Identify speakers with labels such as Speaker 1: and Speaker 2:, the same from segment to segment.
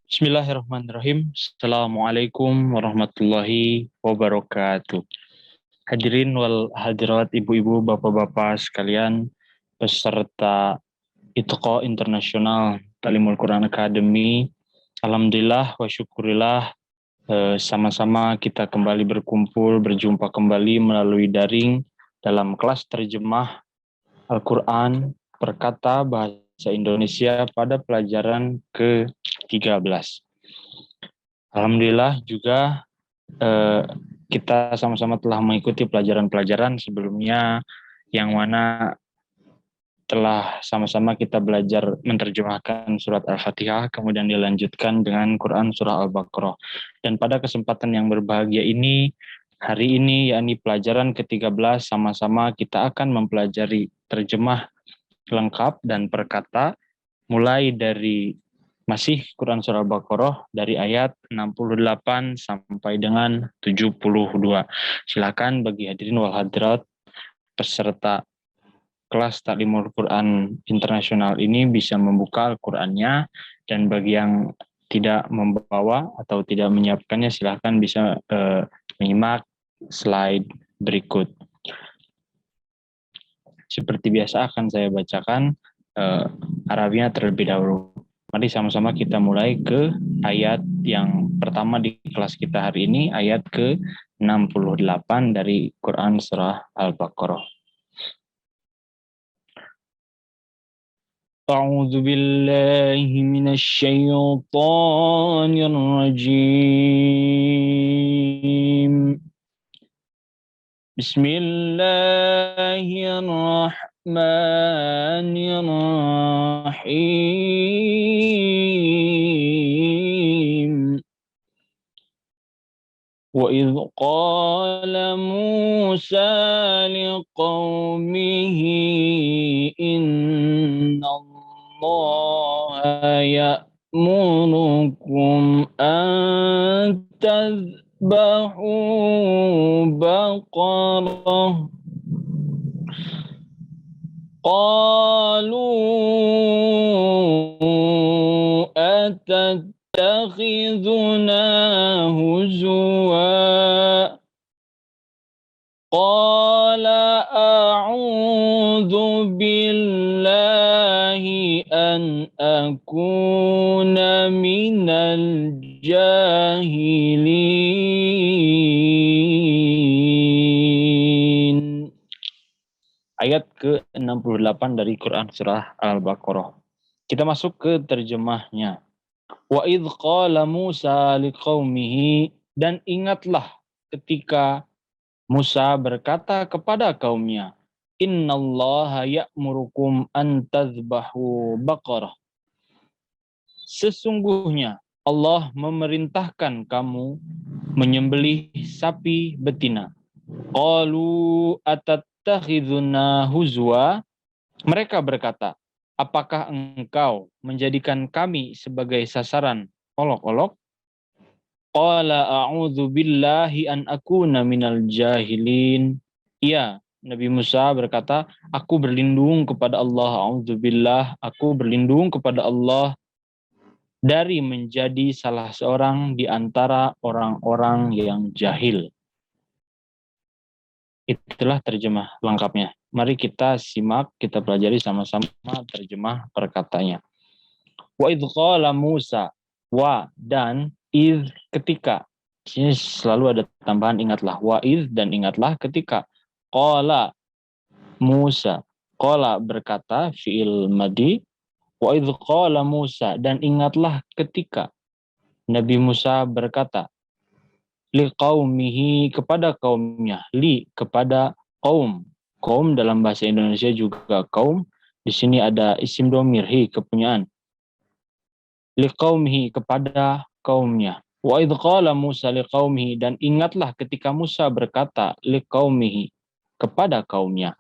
Speaker 1: Bismillahirrahmanirrahim. Assalamualaikum warahmatullahi wabarakatuh. Hadirin wal hadirat, ibu-ibu, bapak-bapak sekalian, peserta ITQO Internasional Ta'limul Quran Academy. Alhamdulillah wa syukurillah, sama-sama kita kembali berkumpul, berjumpa kembali melalui daring dalam kelas terjemah Al-Quran perkata bahasa Indonesia pada pelajaran ke-13. Alhamdulillah juga kita sama-sama telah mengikuti pelajaran-pelajaran sebelumnya yang mana telah sama-sama kita belajar menerjemahkan surat Al-Fatihah, kemudian dilanjutkan dengan Quran surah Al-Baqarah. Dan pada kesempatan yang berbahagia ini, hari ini yakni pelajaran ke-13, sama-sama kita akan mempelajari terjemah lengkap dan perkata mulai dari masih Quran surah Al-Baqarah dari ayat 68 sampai dengan 72. Silakan bagi hadirin wal hadirat peserta kelas Taklimul Quran Internasional ini bisa membuka Al-Qur'annya, dan bagi yang tidak membawa atau tidak menyiapkannya silakan bisa menyimak slide berikut. Seperti biasa akan saya bacakan Arabinya terlebih dahulu. Mari sama-sama kita mulai ke ayat yang pertama di kelas kita hari ini, ayat ke-68 dari Quran surah Al-Baqarah. A'udzu billahi minasyaitonir rajim. Bismillahirrahmanirrahim. Wa idh qala Musa liqaumihi inna Allaha ya'murukum an تذبحوا بقرة قالوا أتتخذنا هزوا قال أعوذ بالله أن أكون من الجاهلين. Ayat ke-68 dari Quran surah Al-Baqarah. Kita masuk ke terjemahnya. Wa idh qala Musa liqaumihi, dan ingatlah ketika Musa berkata kepada kaumnya, innallaha ya'murukum an tazbahu baqarah. Sesungguhnya Allah memerintahkan kamu menyembelih sapi betina. Qalu atattakhiduna huzwa. Mereka berkata, apakah engkau menjadikan kami sebagai sasaran olok-olok? Qala a'udzu billahi an akuna minal jahilin. Iya, Nabi Musa berkata, aku berlindung kepada Allah, a'udzubillah, aku berlindung kepada Allah dari menjadi salah seorang di antara orang-orang yang jahil. Itulah terjemah lengkapnya. Mari kita simak, kita pelajari sama-sama terjemah perkataannya. Wa idh qala Musa, wa dan idh ketika. Di sini selalu ada tambahan ingatlah, wa idh dan ingatlah ketika. Qala Musa, qala berkata fi'il madi, wa idh qala Musa dan ingatlah ketika Nabi Musa berkata li qaumihi kepada kaumnya, li kepada kaum. Kaum dalam bahasa Indonesia juga kaum. Di sini ada isim dhamir hi kepunyaan. Liqaumihi kepada kaumnya. Wa idh qala Musa liqaumihi dan ingatlah ketika Musa berkata liqaumihi kepada kaumnya.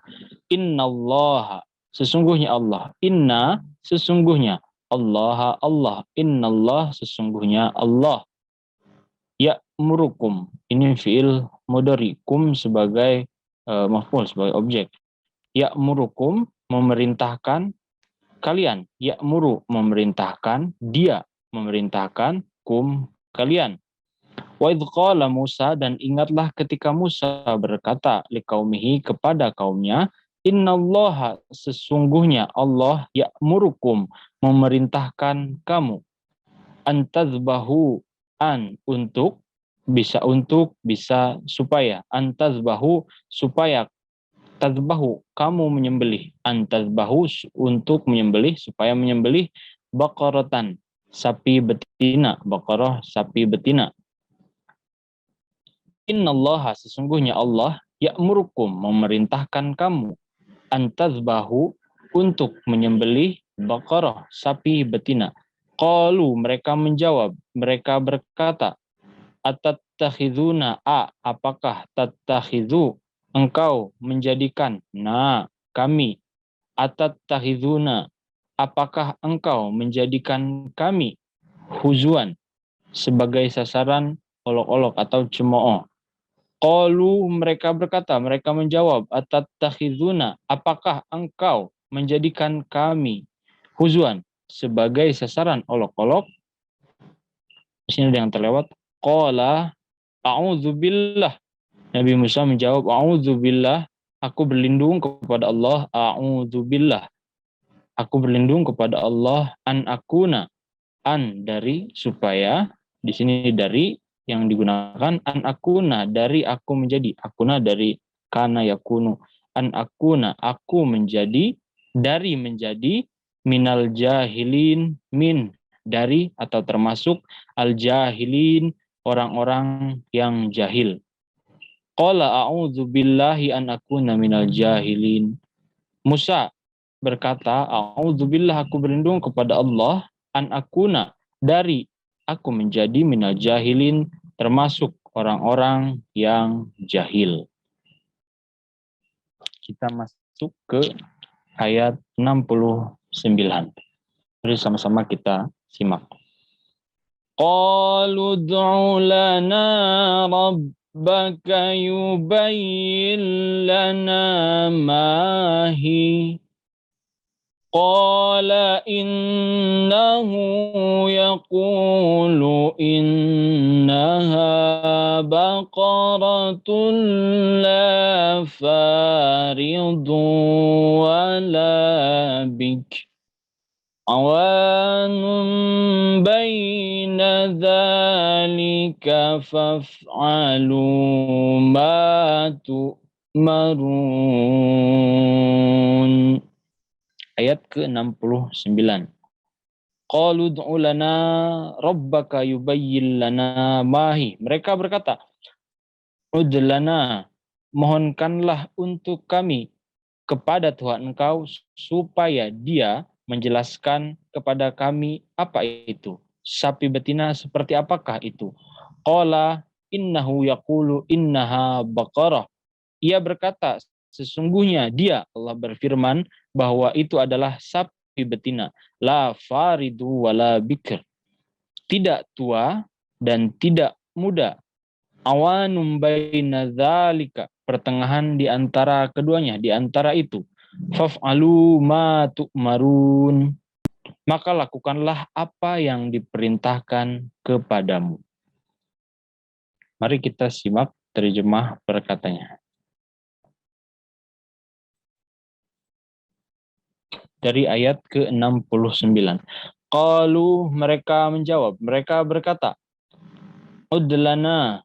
Speaker 1: Innallaha sesungguhnya Allah. Inna sesungguhnya Allah Allah. Innallah sesungguhnya Allah. Ya'murukum ini fiil mudhari, kum sebagai maf'ul sebagai objek. Ya'murukum memerintahkan kalian, ya'muru memerintahkan dia memerintahkan kalian. Wa idh qala Musa, dan ingatlah ketika Musa berkata liqaumihi, kepada kaumnya, innallaha, sesungguhnya Allah, ya'murukum, memerintahkan kamu, antazbahu, bisa supaya, antazbahu, supaya, tazbahu, kamu menyembelih, antazbahu, untuk menyembelih, supaya menyembelih, baqaratan, sapi betina, baqarah, sapi betina. Innallaha, sesungguhnya Allah, ya'murukum, memerintahkan kamu, antazbahu, untuk menyembelih, baqarah, sapi betina. Qalu, mereka menjawab, mereka berkata, atattakhiduna, apakah, tattakhidhu, engkau menjadikan, kami, atattakhiduna, apakah engkau menjadikan kami, huzuan, sebagai sasaran olok-olok atau cemooh. Qalu, mereka berkata, mereka menjawab, atattakhiduna, apakah engkau menjadikan kami, huzuan, sebagai sasaran olok-olok. Di sini ada yang terlewat. Qala a'udzubillah. Nabi Musa menjawab, a'udzubillah, aku berlindung kepada Allah, a'udzubillah, aku berlindung kepada Allah, an akuna, dari, supaya, di sini dari yang digunakan, an akuna, dari aku menjadi, akuna dari kana yakunu, an akuna, aku menjadi, dari menjadi, minal jahilin, dari atau termasuk, al jahilin, orang-orang yang jahil. Qala a'udzu billahi an akuna minal jahilin. Musa berkata, a'udzubillah, aku berlindung kepada Allah, an akuna, dari aku menjadi minal jahilin, termasuk orang-orang yang jahil. Kita masuk ke ayat 69. Mari sama-sama kita simak. Qalu ud'u lana rabbaka yubayyin lana ma hi. Qala innahu yaqulu innaha baqaratun la faridun wa la bik awanun baina dhalika faf'alu ma tu'marun. Ayat ke-69. Qalu ud'u lana rabbaka yubayyin lana mahi. Mereka berkata, ud'u lana, mohonkanlah untuk kami kepada Tuhan engkau, supaya dia menjelaskan kepada kami apa itu. Sapi betina seperti apakah itu? Qala innahu yaqulu innaha baqarah. Ia berkata, sesungguhnya dia, Allah berfirman, bahwa itu adalah sapi betina, la faridu wala bikr, tidak tua dan tidak muda, awanum baina dzalika, pertengahan di antara keduanya, di antara itu, faf'alu ma tu'marun, maka lakukanlah apa yang diperintahkan kepadamu. Mari kita simak terjemah perkataannya. Dari ayat ke-69. Qalu, mereka menjawab, mereka berkata, ud'u lana,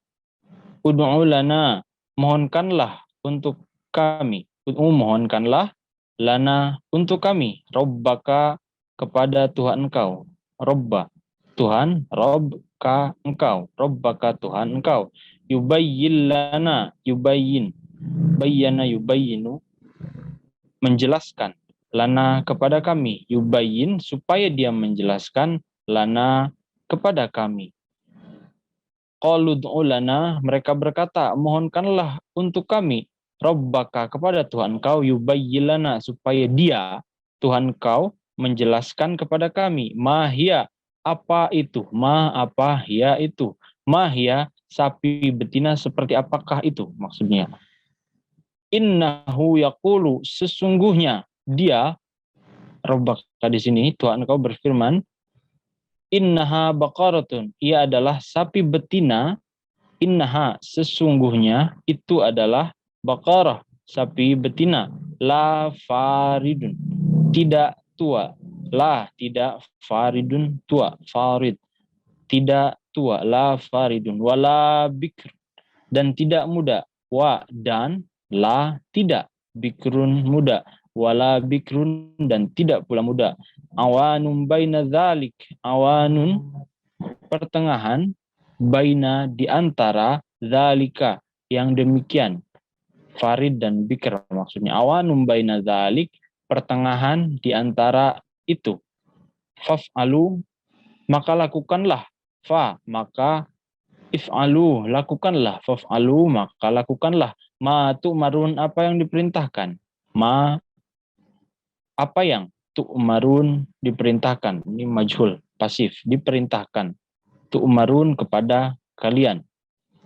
Speaker 1: mohonkanlah untuk kami, mohonkanlah, lana, untuk kami, rabbaka, kepada Tuhan engkau, robba, Tuhan, robbka, engkau, rabbaka, Tuhan engkau, yubayyin lana, yubayyin, bayyana yubayyinu, menjelaskan, lana, kepada kami, yubayyin, supaya dia menjelaskan, lana, kepada kami. Qalu ud'u lana, mereka berkata, mohonkanlah untuk kami, rabbaka, kepada Tuhan kau, yubayyin lana, supaya dia, Tuhan kau, menjelaskan kepada kami, mahia, apa itu, apa ya itu, mahia, sapi betina seperti apakah itu, maksudnya. Innahu yaqulu, sesungguhnya dia, Rabbaka di sini, Tuhan kau berfirman, Innaha baqaratun, ia adalah sapi betina. Innaha, sesungguhnya itu adalah baqarah, sapi betina. La faridun, tidak tua. La, tidak, faridun, tua. Farid, tidak tua. La faridun. Wala bikr, dan tidak muda. Wa, dan la, tidak. Bikrun, muda. Wala bikrun, dan tidak pula muda. Awanun baina dzalik, awanun, pertengahan, baina, di antara, dzalika, yang demikian. Farid dan bikr maksudnya. Awanun baina dzalik, pertengahan di antara itu. Faf'alu, maka lakukanlah. Fa, maka if'alu, lakukanlah. Faf'alu, maka lakukanlah. Ma tu'marun, apa yang diperintahkan. Ma, apa yang tu'marun, diperintahkan. Ini majhul, pasif, diperintahkan. Tu'marun, kepada kalian.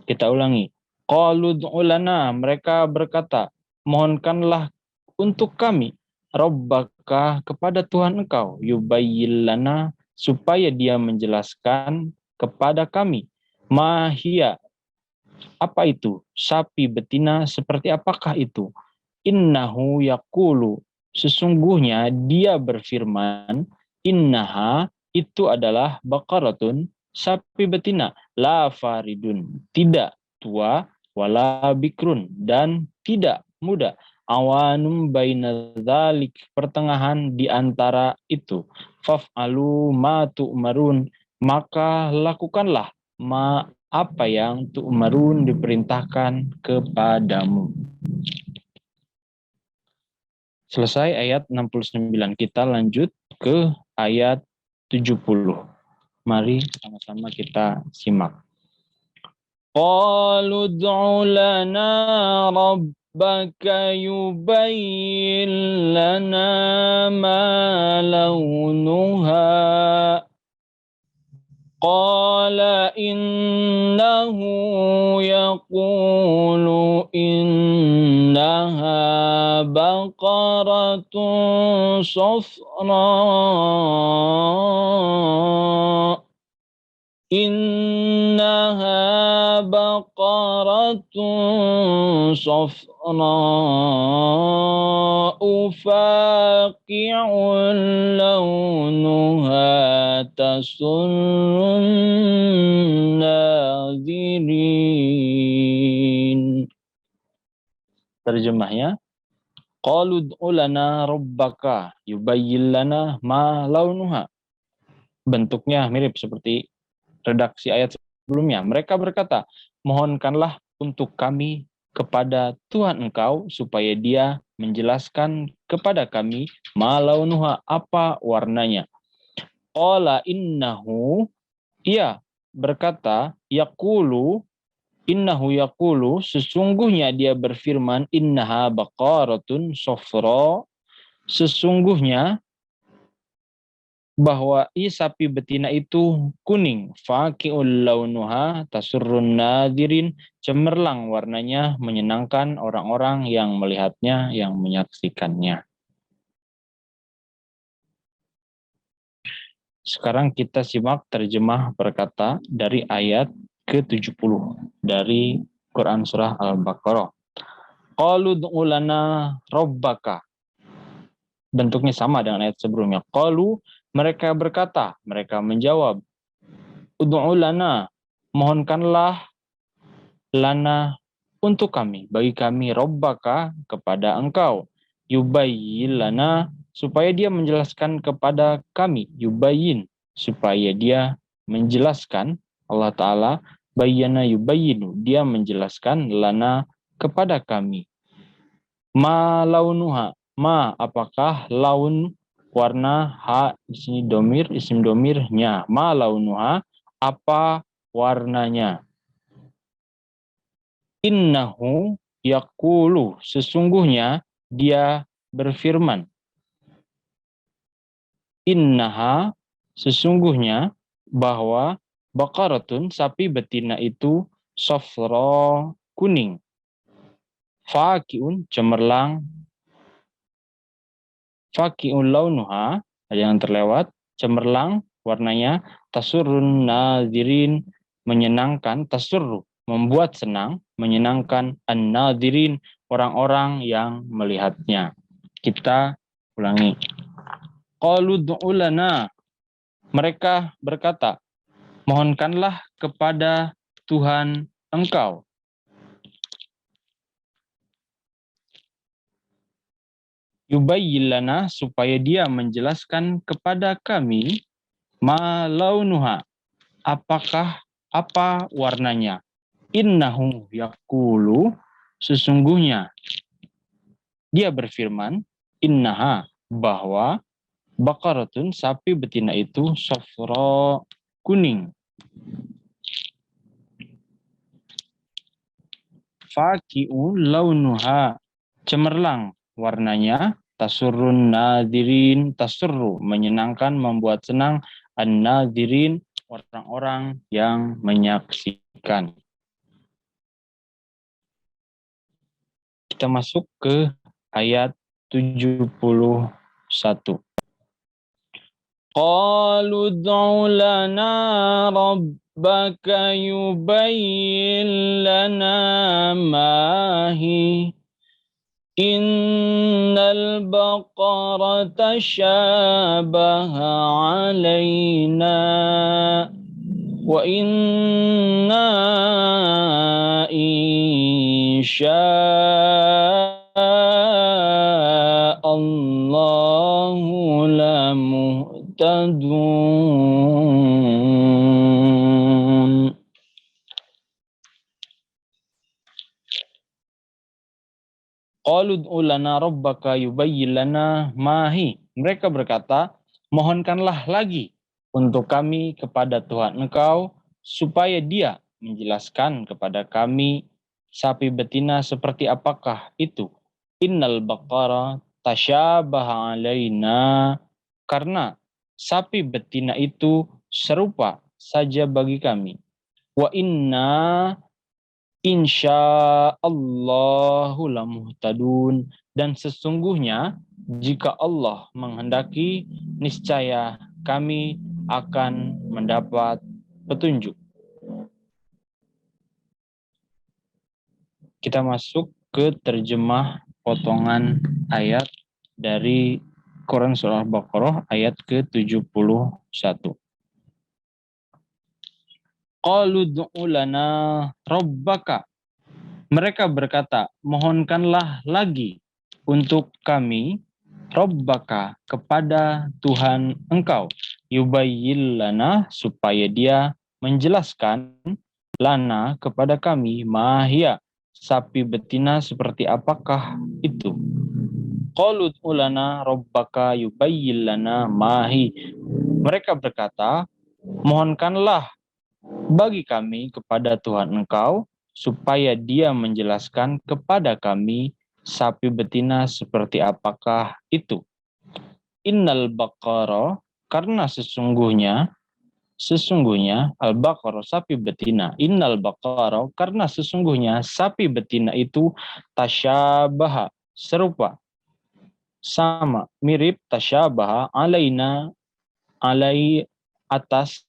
Speaker 1: Kita ulangi. Qalu du'ulana, mereka berkata, mohonkanlah untuk kami, Rabbaka, kepada Tuhan engkau, yubayyin lana, supaya dia menjelaskan kepada kami. Mahia, apa itu? Sapi betina seperti apakah itu? Innahu yaqulu, sesungguhnya dia berfirman, innaha, itu adalah baqaratun, sapi betina, la faridun, tidak tua, wala bikrun, dan tidak muda. Awanum baina dzalik, pertengahan di antara itu. Faf'alu ma tu'marun, maka lakukanlah ma, apa yang tu'marun, diperintahkan kepadamu. Selesai ayat 69. Kita lanjut ke ayat 70. Mari sama-sama kita simak. Qalu ud'u lana rabbaka yubayyin lana ma launuha. Qala innahu yaqulu innaha baqaratun safra. Innaha baqaratun safra'u faqi'un launuha tasurrun nazirin. Terjemahnya, qalu ud'u lana rabbaka yubayyin lana ma launuha. Bentuknya mirip seperti redaksi ayat sebelumnya. Mereka berkata, mohonkanlah untuk kami kepada Tuhan engkau supaya dia menjelaskan kepada kami malaunuha, apa warnanya. Qala innahu, ia berkata, yaqulu, innahu yaqulu, sesungguhnya dia berfirman, innaha baqaratun safra, sesungguhnya bahwa sapi betina itu kuning, faqi'ul launuha tasurrun nadirin, cemerlang warnanya, menyenangkan orang-orang yang melihatnya, yang menyaksikannya. Sekarang kita simak terjemah perkata dari ayat ke-70 dari Quran surah Al-Baqarah. Qalu ud'u lana rabbaka. Bentuknya sama dengan ayat sebelumnya. Qalu, mereka berkata, mereka menjawab, ud'u lana, mohonkanlah lana, untuk kami, bagi kami, rabbaka, kepada engkau, yubayyin lana, supaya dia menjelaskan kepada kami, yubayyin, supaya dia menjelaskan, Allah Ta'ala, bayyana yubayyinu, dia menjelaskan lana, kepada kami. Ma launuha, ma, apakah, laun, warna, ha, di sini domir, isim domirnya, ma launuha, apa warnanya. Innahu yaqulu, sesungguhnya dia berfirman. Innaha, sesungguhnya bahwa baqaratun, sapi betina itu, safra, kuning. Faqi'un, cemerlang. Faqi'un launuha, ada yang terlewat, cemerlang warnanya tasurrun nazirin, menyenangkan, tasurru, membuat senang, menyenangkan, an-nadirin, orang-orang yang melihatnya. Kita ulangi. Qalu du'u lana, mereka berkata, mohonkanlah kepada Tuhan engkau. Yubayyin lana, supaya dia menjelaskan kepada kami, ma launuha, apakah apa warnanya. Innahu yaqulu, sesungguhnya dia berfirman, innaha, bahwa baqaratun, sapi betina itu, safra, kuning. Faqi'u launuha, cemerlang warnanya, tasurrun nadirin, tasurru, menyenangkan, membuat senang, an-nadirin, orang-orang yang menyaksikan. Kita masuk ke ayat 71. Qalu ud'u lana rabbaka yubayyin lana ma hi innal baqara tashabaha alaina wa inna insya'allahu lamuhtadun. Qalu ud'u lana rabbaka yubayyin lana ma hi. Mereka berkata, mohonkanlah lagi untuk kami kepada Tuhan engkau, supaya dia menjelaskan kepada kami sapi betina seperti apakah itu. Innal baqara tasyabaha alaina, karena sapi betina itu serupa saja bagi kami. Wa inna insya'allahu lamuhtadun, dan sesungguhnya jika Allah menghendaki, niscaya kami akan mendapat petunjuk. Kita masuk ke terjemah potongan ayat dari Quran Surah Al-Baqarah ayat ke-71. Qalu du'u lana rabbaka, mereka berkata, mohonkanlah lagi untuk kami, rabbaka, kepada Tuhan engkau, yubayyin lana, supaya dia menjelaskan, lana, kepada kami, mahia, sapi betina seperti apakah itu. Qalu du'u lana rabbaka yubayyin lana mahi, mereka berkata, mohonkanlah bagi kami kepada Tuhan engkau, supaya dia menjelaskan kepada kami sapi betina seperti apakah itu. Innal baqara, karena sesungguhnya al-baqara, sapi betina. Innal baqara, karena sesungguhnya sapi betina itu tasyabaha, serupa, sama, mirip, tasyabaha alaina, atas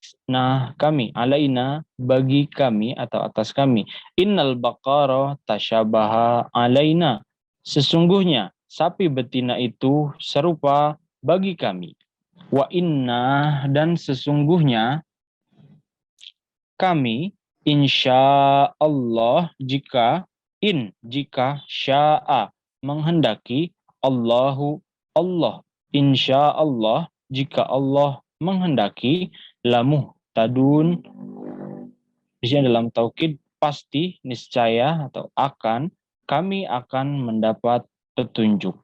Speaker 1: kami, alaina, bagi kami atau atas kami. Innal baqara tasyabaha alaina, sesungguhnya sapi betina itu serupa bagi kami. Wa inna, dan sesungguhnya kami, insyaallah, jika sya'a, menghendaki, Allahu, Allah, insyaallah, jika Allah menghendaki, lamuhtadun, di sini dalam taukid, pasti, niscaya, atau akan, kami akan mendapat petunjuk.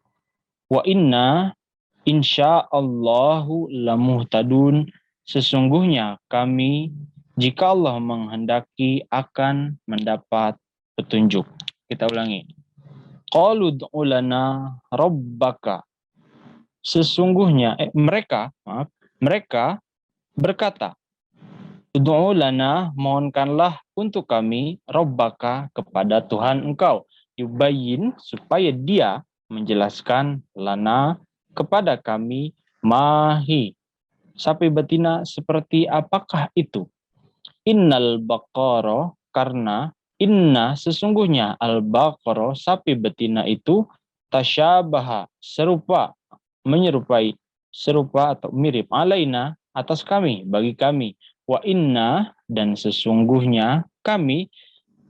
Speaker 1: Wa inna insyaallahu lamuhtadun, sesungguhnya kami, jika Allah menghendaki, akan mendapat petunjuk. Kita ulangi. Qalu ud'u lana rabbaka, sesungguhnya mereka berkata, ud'u lana, mohonkanlah untuk kami, rabbaka, kepada Tuhan engkau, yubayyin, supaya dia menjelaskan, lana, kepada kami, mahi, Sapi betina seperti apakah itu? Innal baqara, karena inna sesungguhnya al-baqara sapi betina itu tasyabaha serupa, menyerupai, serupa atau mirip alaina atas kami, bagi kami. Wa inna, dan sesungguhnya kami,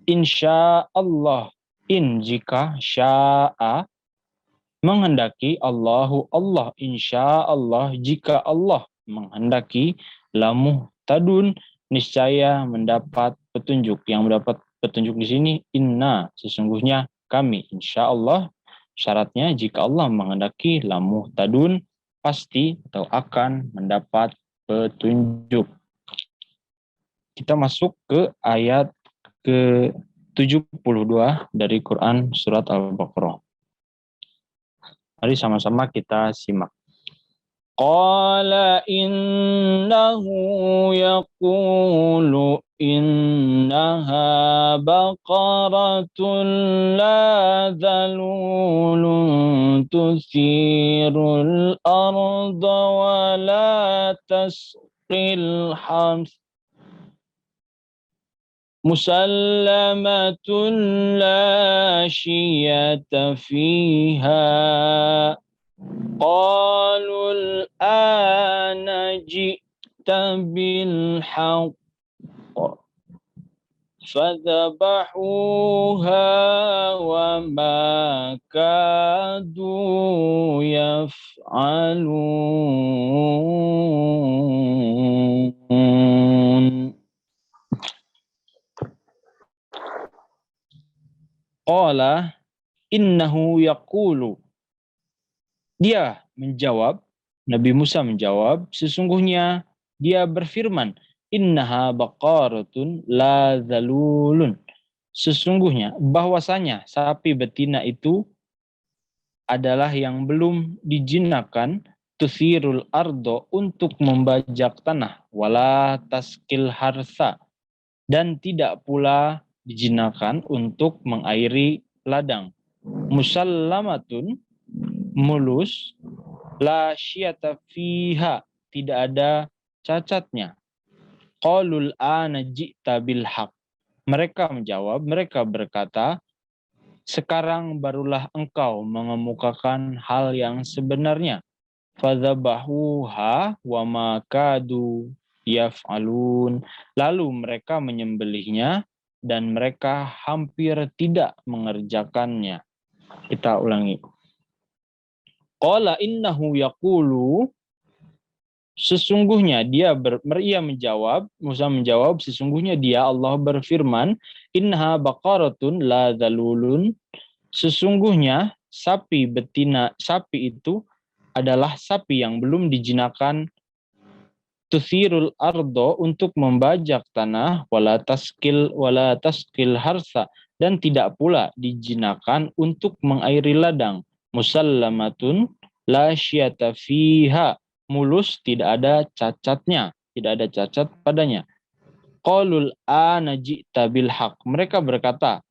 Speaker 1: insya Allah, in jika sya'a menghendaki, Allahu Allah, insya Allah jika Allah menghendaki, lamuh tadun, niscaya mendapat petunjuk. Yang mendapat petunjuk di sini inna, sesungguhnya kami, insya Allah, syaratnya jika Allah menghendaki, lamuh tadun, pasti atau akan mendapat petunjuk. Kita masuk ke ayat ke-72 dari Quran surat Al-Baqarah. Mari sama-sama kita simak. Qala innahu yaqulu innaha baqaratun la dhalulun tusirul arda wa la tasqil hams musallamatun la syiyata fiha. قالوا الآن جئت بالحق فذبحوها وما كادوا يفعلون. Qala innahu yaqulu, dia menjawab, Nabi Musa menjawab, sesungguhnya dia berfirman, innaha baqaratun la zalulun. Sesungguhnya bahwasanya sapi betina itu adalah yang belum dijinakan, tusirul ardo, untuk membajak tanah, wala taskil harsa, dan tidak pula dijinakan untuk mengairi ladang. Musallamatun, mulus, la syiyata fiha, tidak ada cacatnya. Qalul ana ji'ta bil haq. Mereka menjawab, mereka berkata, sekarang barulah engkau mengemukakan hal yang sebenarnya. Fadzabahuha wa ma kadu yaf'alun. Lalu mereka menyembelihnya dan mereka hampir tidak mengerjakannya. Kita ulangi. Qala innahu yaqulu, sesungguhnya ia menjawab, Musa menjawab, sesungguhnya dia, Allah berfirman, innaha baqaratun la dzalulun, sesungguhnya sapi betina, sapi itu adalah sapi yang belum dijinakan, tusirul ardo, untuk membajak tanah, wala taskil harsa, dan tidak pula dijinakan untuk mengairi ladang. Musallamatun la syiyata fiha, mulus, tidak ada cacatnya, tidak ada cacat padanya. Qalul ana ji'ta bil haq, mereka berkata,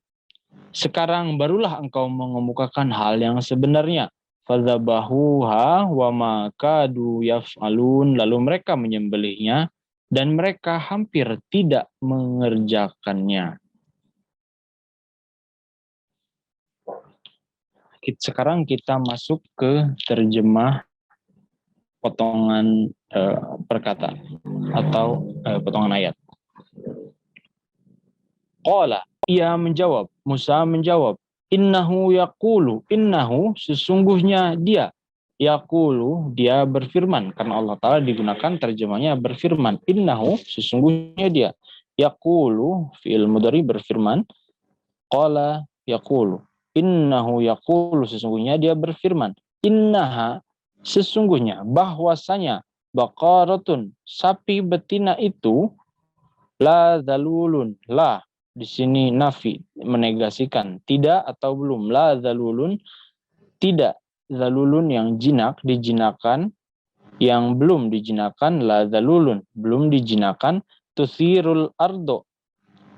Speaker 1: sekarang barulah engkau mengemukakan hal yang sebenarnya. Fadzabahuha wa ma kadu yaf'alun, lalu mereka menyembelihnya dan mereka hampir tidak mengerjakannya. Sekarang kita masuk ke terjemah potongan perkataan atau potongan ayat. Qala, ia menjawab, Musa menjawab, innahu yaqulu, innahu, sesungguhnya dia, yaqulu, dia berfirman, karena Allah Ta'ala digunakan terjemahnya berfirman, innahu, sesungguhnya dia, yaqulu, fi'il mudhari berfirman, qala yaqulu, innahu yaqulu, sesungguhnya dia berfirman, innaha, sesungguhnya, bahwasanya, baqaratun, sapi betina itu, la zalulun, la, di sini nafi, menegasikan, tidak atau belum, la zalulun, tidak, zalulun yang jinak, dijinakan, yang belum dijinakan, la zalulun, belum dijinakan, tusirul ardo,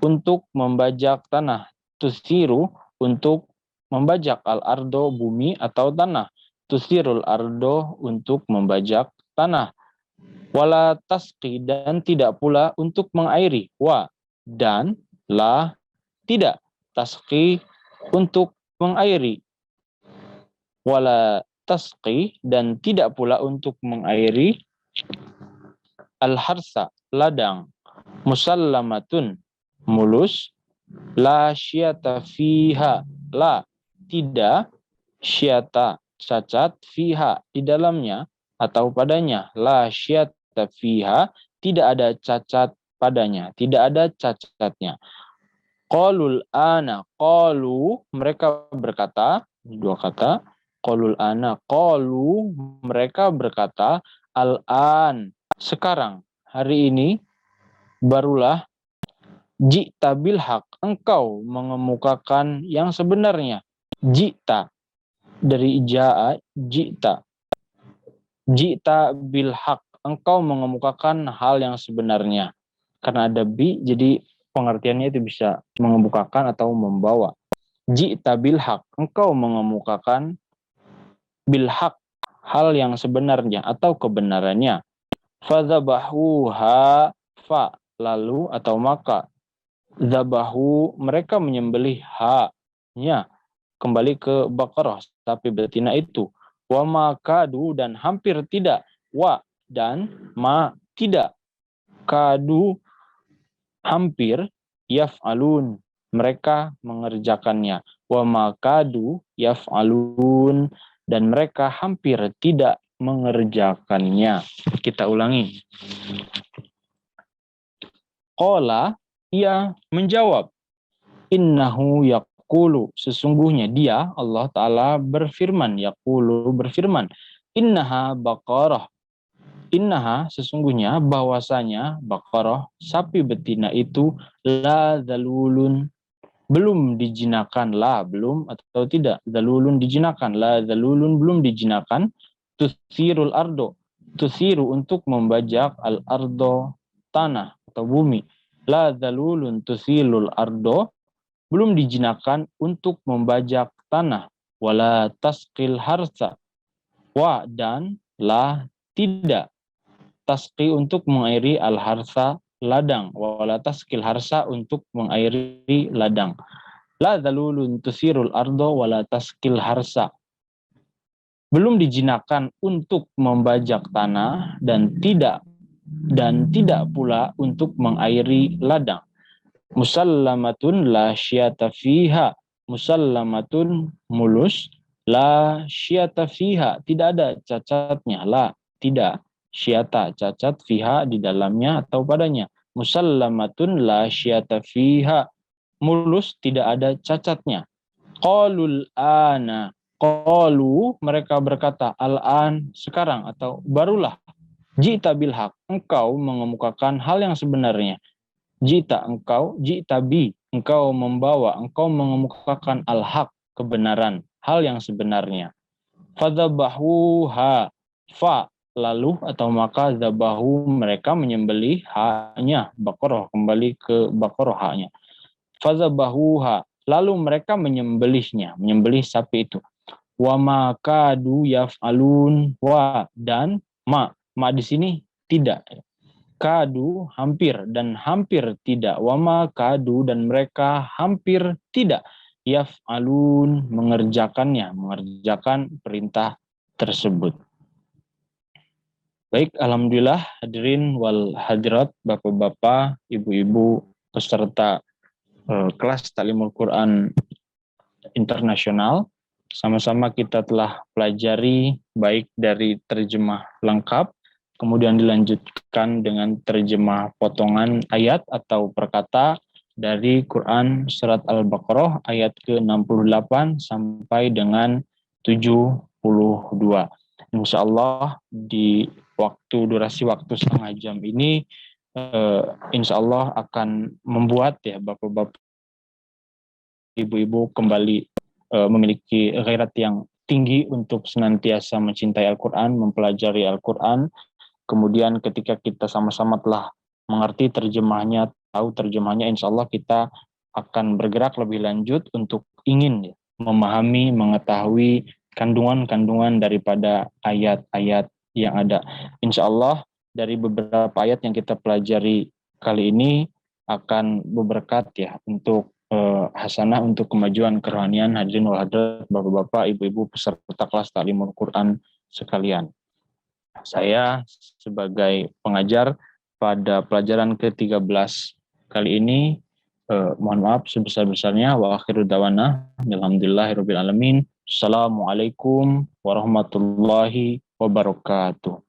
Speaker 1: untuk membajak tanah, tusiru, untuk membajak, al ardo, bumi atau tanah, tusirul ardo, untuk membajak tanah, Wala tasqi, dan tidak pula untuk mengairi. Wa, dan la, tidak. Tasqi, untuk mengairi. Wala tasqi, dan tidak pula untuk mengairi. Al-harsa, ladang. Musallamatun, mulus. La syata fiha, la, tidak. Syata, cacat. Fiha, di dalamnya atau padanya. La syata fiha, tidak ada cacat padanya, tidak ada cacatnya. Qalul ana, qalu, mereka berkata, dua kata. Qalul ana, qalu, mereka berkata, al-an, sekarang, hari ini, barulah, ji'ta bil haq, engkau mengemukakan yang sebenarnya. Ji'ta, dari ja'a, ji'ta. Ji'ta bil haq, engkau mengemukakan hal yang sebenarnya. Karena ada bi, jadi pengertiannya itu bisa mengemukakan atau membawa. Ji'ta bil haq, engkau mengemukakan bil haq, hal yang sebenarnya atau kebenarannya. Fadzabahuha, fa, lalu atau maka. Zabahu, mereka menyembelih ha-nya. Kembali ke Baqarah, tapi betina itu. Wa makadu, dan hampir tidak. Wa, dan ma, tidak. Kadu, hampir. Yaf'alun, mereka mengerjakannya. Wa makadu yaf'alun, dan mereka hampir tidak mengerjakannya. Kita ulangi. Qala, ia menjawab. Innahu yaqulu, sesungguhnya dia, Allah Ta'ala berfirman. Yaqulu, berfirman. Innaha baqarah. Innaha, sesungguhnya, bahwasanya Baqarah, sapi betina itu, la zalulun, belum dijinakan. La, belum atau tidak. Zalulun, dijinakan. La zalulun, belum dijinakan. Tusirul ardo, tusiru, untuk membajak. Al ardo, tanah atau bumi. La zalulun tusilul ardo, belum dijinakan untuk membajak tanah. Wala tasqil harsa, wa, dan la, tidak. Tasqi, untuk mengairi. Al harsa, ladang. Wala tasqil harsa, untuk mengairi ladang. La zalulun tusirul ardo wala tasqil harsa, belum dijinakan untuk membajak tanah, dan tidak pula untuk mengairi ladang. Musallamatun la syata fiha, musallamatun, mulus. La syata fiha, tidak ada cacatnya. La, tidak. Syata, cacat. Fiha, di dalamnya atau padanya. Musallamatun la syata fiha, mulus, tidak ada cacatnya. Qalul ana, qalu, mereka berkata, al-an, sekarang atau barulah. Ji'ta bil haq, engkau mengemukakan hal yang sebenarnya. Ji'ta, engkau. Ji'ta bi, engkau membawa, engkau mengemukakan al-haq, kebenaran, hal yang sebenarnya. Fadzabahuha, fa, lalu atau maka. Zabahu, mereka menyembelih. Ha-nya, Baqarah, kembali ke Baqarah, ha-nya. Fadzabahuha, lalu mereka menyembelihnya, menyembelih sapi itu. Wa makadu yaf'alun, wa, dan ma di sini tidak. Kadu, hampir, dan hampir tidak. Wa makadu, dan mereka hampir tidak. Yaf'alun, mengerjakannya, mengerjakan perintah tersebut. Baik, alhamdulillah, hadirin wal hadirat, bapak-bapak, ibu-ibu, peserta kelas Ta'limul Quran internasional. Sama-sama kita telah pelajari baik dari terjemah lengkap, kemudian dilanjutkan dengan terjemah potongan ayat atau perkata dari Quran surat Al-Baqarah ayat ke-68 sampai dengan 72. Insya Allah di durasi waktu setengah jam ini insya Allah akan membuat ya bapak-bapak, ibu-ibu kembali memiliki ghairat yang tinggi untuk senantiasa mencintai Al-Quran, mempelajari Al-Quran. Kemudian ketika kita sama-sama telah mengerti terjemahnya, tahu terjemahnya, insya Allah kita akan bergerak lebih lanjut untuk ingin memahami, mengetahui kandungan-kandungan daripada ayat-ayat yang ada. Insya Allah dari beberapa ayat yang kita pelajari kali ini akan berberkat ya untuk hasanah untuk kemajuan kerohanian hadirin wal hadirat, bapak-bapak, ibu-ibu peserta kelas Ta'limul Quran sekalian. Saya sebagai pengajar pada pelajaran ke-13 kali ini mohon maaf sebesar-besarnya. Wa akhiru dawana alhamdulillahirabbil alamin. Assalamualaikum warahmatullahi wabarakatuh.